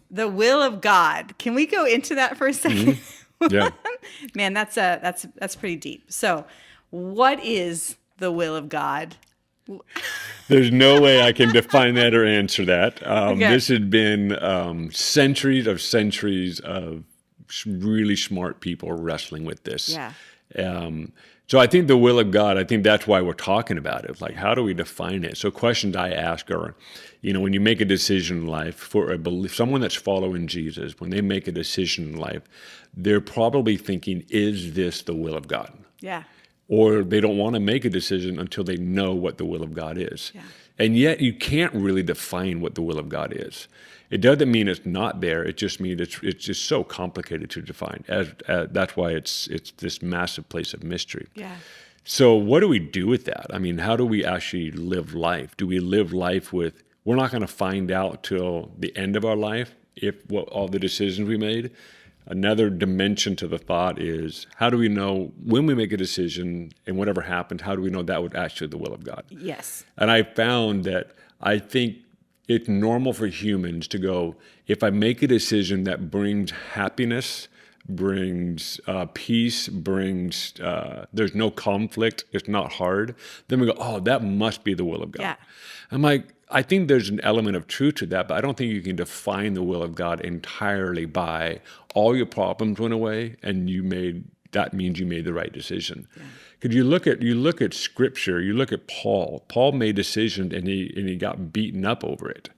The will of God. Can we go into that for a second? Yeah. Man, that's pretty deep. So, what is the will of God? There's no way I can define that or answer that. Okay. This had been centuries of really smart people wrestling with this. Yeah. So I think the will of God, I think that's why we're talking about it. Like, how do we define it? So questions I ask are, when you make a decision in life for someone that's following Jesus, when they make a decision in life, they're probably thinking, is this the will of God? Yeah. Or they don't want to make a decision until they know what the will of God is. Yeah. And yet you can't really define what the will of God is. It doesn't mean it's not there. It just means it's just so complicated to define. That's why it's this massive place of mystery. Yeah. So what do we do with that? I mean, how do we actually live life? Do we live life with, we're not going to find out till the end of our life what all the decisions we made? Another dimension to the thought is, how do we know when we make a decision and whatever happened, how do we know that was actually the will of God? Yes. And I found that I think it's normal for humans to go, if I make a decision that brings happiness, brings peace, brings, there's no conflict, it's not hard, then we go, oh, that must be the will of God. Yeah. I'm like, I think there's an element of truth to that, but I don't think you can define the will of God entirely by all your problems went away and that means you made the right decision. Because you look at Scripture, you look at Paul. Paul made decisions and he got beaten up over it.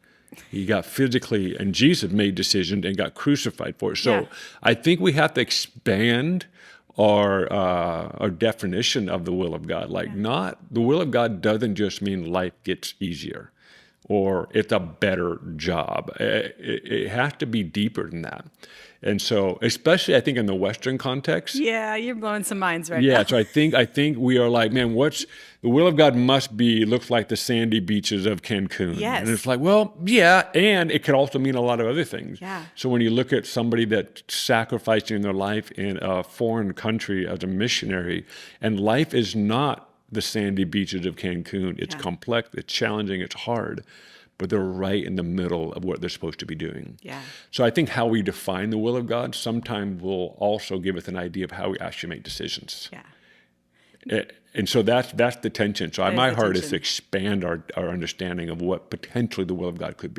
He got physically, and Jesus made decisions and got crucified for it. So I think we have to expand our definition of the will of God. The will of God doesn't just mean life gets easier or it's a better job. It has to be deeper than that. And so, especially I think in the Western context. Yeah, you're blowing some minds right now. Yeah, so I think we are like, man, the will of God looks like the sandy beaches of Cancun. Yes. And it's like, well, yeah, and it could also mean a lot of other things. Yeah. So when you look at somebody that's sacrificing their life in a foreign country as a missionary, and life is not the sandy beaches of Cancun. It's complex, it's challenging, it's hard, but they're right in the middle of what they're supposed to be doing. Yeah. So I think how we define the will of God sometimes will also give us an idea of how we actually make decisions. Yeah. And so that's the tension. So my heart is to tension. expand our understanding of what potentially the will of God could be.